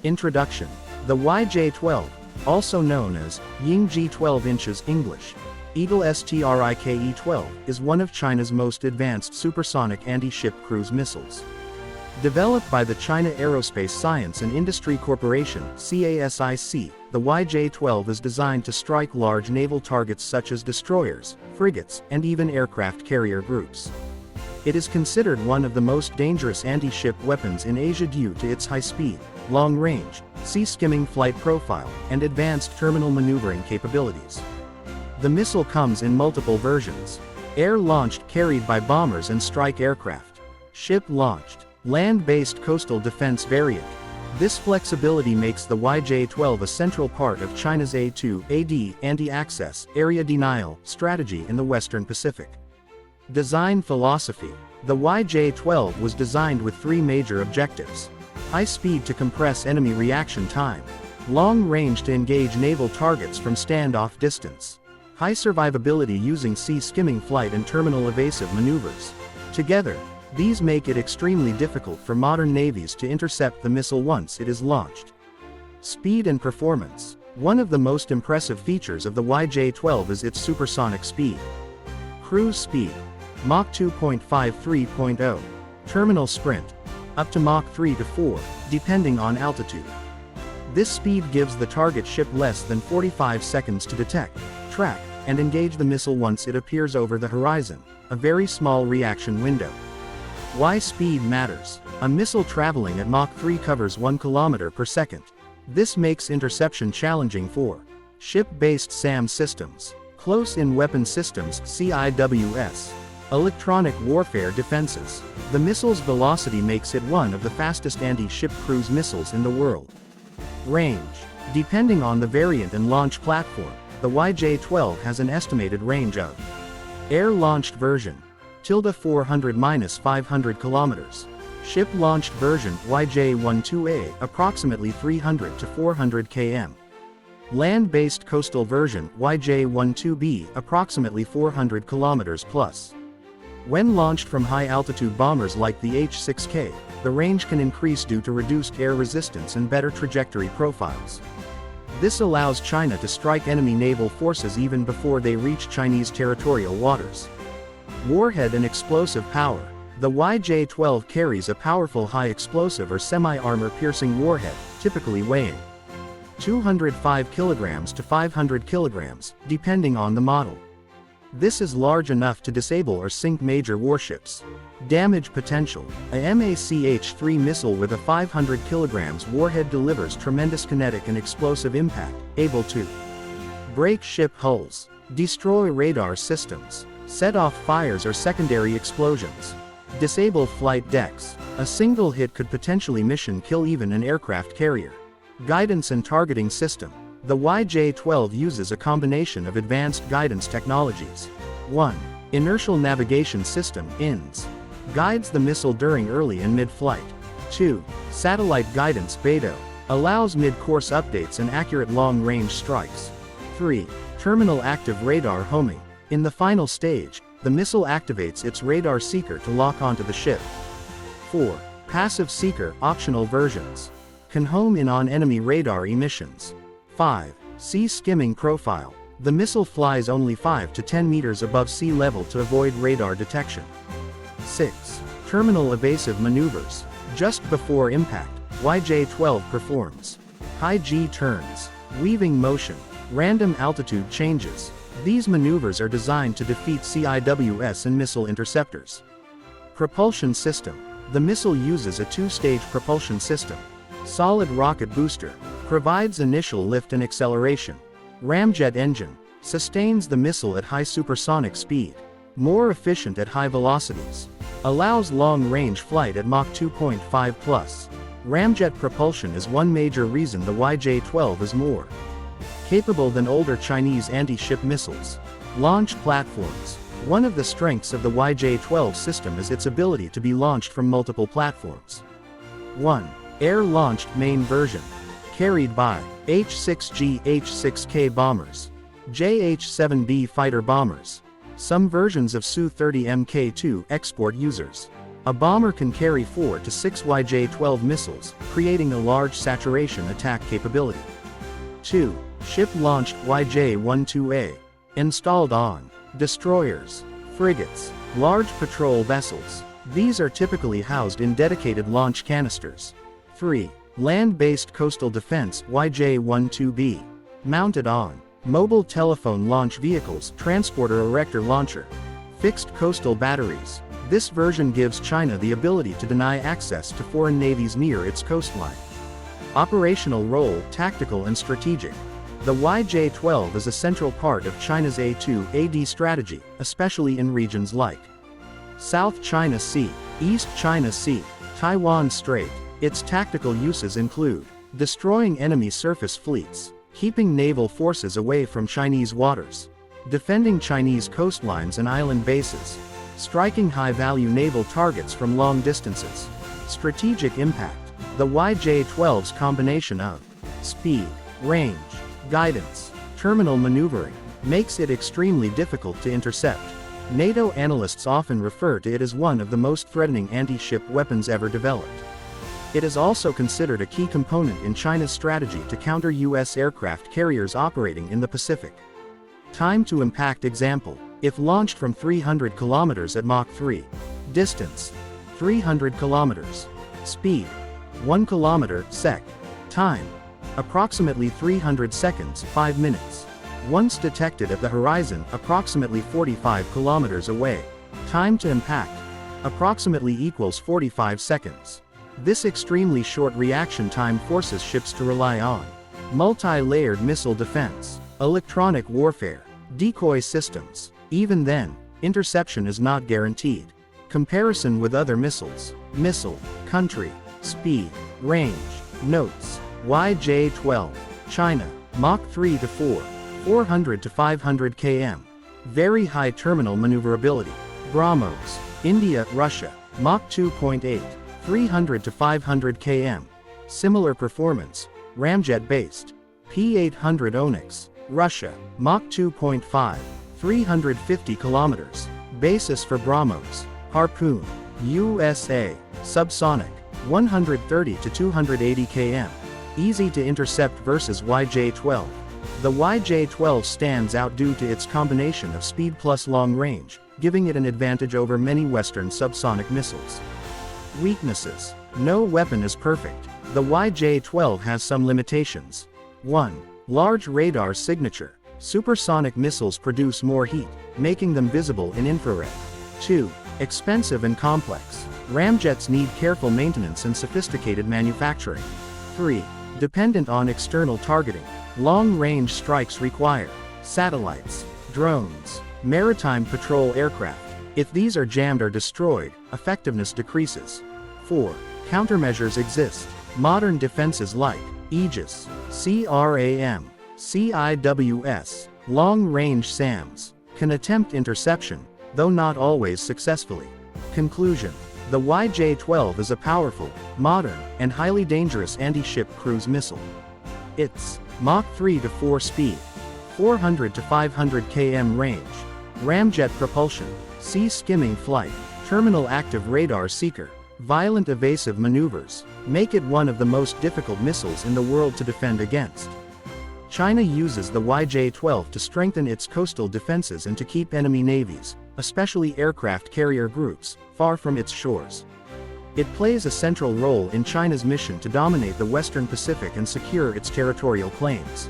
Introduction. The YJ-12, also known as YJ-12 inches English, Eagle Strike-12, is one of China's most advanced supersonic anti-ship cruise missiles. Developed by the China Aerospace Science and Industry Corporation (CASIC), the YJ-12 is designed to strike large naval targets such as destroyers, frigates, and even aircraft carrier groups. It is considered one of the most dangerous anti-ship weapons in Asia due to its high speed, long range, sea-skimming flight profile, and advanced terminal maneuvering capabilities. The missile comes in multiple versions: air-launched, carried by bombers and strike aircraft; ship-launched, land-based coastal defense variant. This flexibility makes the YJ-12 a central part of China's A2AD anti-access area denial strategy in the Western Pacific. Design philosophy. The YJ-12 was designed with three major objectives: high speed to compress enemy reaction time, long range to engage naval targets from standoff distance, high survivability using sea-skimming flight and terminal evasive maneuvers. Together, these make it extremely difficult for modern navies to intercept the missile once it is launched. Speed and performance. One of the most impressive features of the YJ-12 is its supersonic speed. Cruise speed. Mach 2.53.0. Terminal sprint. Up to Mach 3 to 4, depending on altitude. This speed gives the target ship less than 45 seconds to detect, track, and engage the missile once it appears over the horizon, a very small reaction window. Why speed matters. A missile traveling at Mach 3 covers 1 km per second. This makes interception challenging for ship-based SAM systems, close-in weapon systems (CIWS), electronic warfare defenses. The missile's velocity makes it one of the fastest anti-ship cruise missiles in the world. Range. Depending on the variant and launch platform, the YJ-12 has an estimated range of: air-launched version, 400–500 km. Ship-launched version, YJ-12A, approximately 300 to 400 km. Land-based coastal version, YJ-12B, approximately 400 km plus. When launched from high-altitude bombers like the H-6K, the range can increase due to reduced air resistance and better trajectory profiles. This allows China to strike enemy naval forces even before they reach Chinese territorial waters. Warhead and explosive power. The YJ-12 carries a powerful high-explosive or semi-armor piercing warhead, typically weighing 205 kg to 500 kg, depending on the model. This is large enough to disable or sink major warships. Damage potential. A MACH-3 missile with a 500 kg warhead delivers tremendous kinetic and explosive impact, able to break ship hulls, destroy radar systems, set off fires or secondary explosions, disable flight decks. A single hit could potentially mission kill even an aircraft carrier. Guidance and targeting system. The YJ-12 uses a combination of advanced guidance technologies. 1. Inertial navigation system (INS) guides the missile during early and mid-flight. 2. Satellite guidance (BeiDou) allows mid-course updates and accurate long-range strikes. 3. Terminal active radar homing. In the final stage, the missile activates its radar seeker to lock onto the ship. 4. Passive seeker (optional versions) can home in on enemy radar emissions. 5. Sea skimming profile. The missile flies only 5 to 10 meters above sea level to avoid radar detection. 6. Terminal evasive maneuvers. Just before impact, YJ-12 performs high G turns, weaving motion, random altitude changes. These maneuvers are designed to defeat CIWS and missile interceptors. Propulsion system. The missile uses a two-stage propulsion system. Solid rocket booster provides initial lift and acceleration. Ramjet engine sustains the missile at high supersonic speed. More efficient at high velocities. Allows long-range flight at Mach 2.5 plus. Ramjet propulsion is one major reason the YJ-12 is more capable than older Chinese anti-ship missiles. Launch platforms. One of the strengths of the YJ-12 system is its ability to be launched from multiple platforms. 1. Air-launched main version. Carried by H-6G H-6K bombers, JH-7B fighter bombers, some versions of Su-30 Mk2 export users. A bomber can carry 4 to 6 YJ-12 missiles, creating a large saturation attack capability. 2. Ship-launched YJ-12A. Installed on destroyers, frigates, large patrol vessels. These are typically housed in dedicated launch canisters. 3. Land-based coastal defense YJ-12B. Mounted on mobile telephone launch vehicles, transporter erector launcher, fixed coastal batteries. This version gives China the ability to deny access to foreign navies near its coastline. Operational role, tactical and strategic. The YJ-12 is a central part of China's A2AD strategy, especially in regions like South China Sea, East China Sea, Taiwan Strait. Its tactical uses include destroying enemy surface fleets, keeping naval forces away from Chinese waters, defending Chinese coastlines and island bases, striking high-value naval targets from long distances. Strategic impact. The YJ-12's combination of speed, range, guidance, terminal maneuvering, makes it extremely difficult to intercept. NATO analysts often refer to it as one of the most threatening anti-ship weapons ever developed. It is also considered a key component in China's strategy to counter U.S. aircraft carriers operating in the Pacific. Time to impact example. If launched from 300 km at Mach 3. Distance: 300 km. Speed: 1 km sec. Time: approximately 300 seconds, 5 minutes. Once detected at the horizon, approximately 45 km away. Time to impact: approximately equals 45 seconds. This extremely short reaction time forces ships to rely on multi-layered missile defense, electronic warfare, decoy systems. Even then, interception is not guaranteed. Comparison with other missiles. Missile, country, speed, range. Notes. YJ-12. China, Mach 3 to 4, 400 to 500 km. Very high terminal maneuverability. BrahMos. India, Russia, Mach 2.8, 300 to 500 km. Similar performance. Ramjet-based. P-800 Onyx, Russia, Mach 2.5, 350 km. Basis for BrahMos. Harpoon, USA, Subsonic, 130 to 280 km. Easy to intercept versus YJ-12. The YJ-12 stands out due to its combination of speed plus long range, giving it an advantage over many Western subsonic missiles. Weaknesses. No weapon is perfect. The YJ-12 has some limitations. 1. Large radar signature. Supersonic missiles produce more heat, making them visible in infrared. 2. Expensive and complex. Ramjets need careful maintenance and sophisticated manufacturing. 3. Dependent on external targeting. Long-range strikes require satellites, drones, maritime patrol aircraft. If these are jammed or destroyed, effectiveness decreases. 4. Countermeasures exist. Modern defenses like Aegis, CRAM, CIWS, long-range SAMs, can attempt interception, though not always successfully. Conclusion. The YJ-12 is a powerful, modern, and highly dangerous anti-ship cruise missile. Its Mach 3 to 4 speed, 400 to 500 km range, ramjet propulsion, sea skimming flight, terminal active radar seeker, violent evasive maneuvers, make it one of the most difficult missiles in the world to defend against. China uses the YJ-12 to strengthen its coastal defenses and to keep enemy navies, especially aircraft carrier groups, far from its shores. It plays a central role in China's mission to dominate the Western Pacific and secure its territorial claims.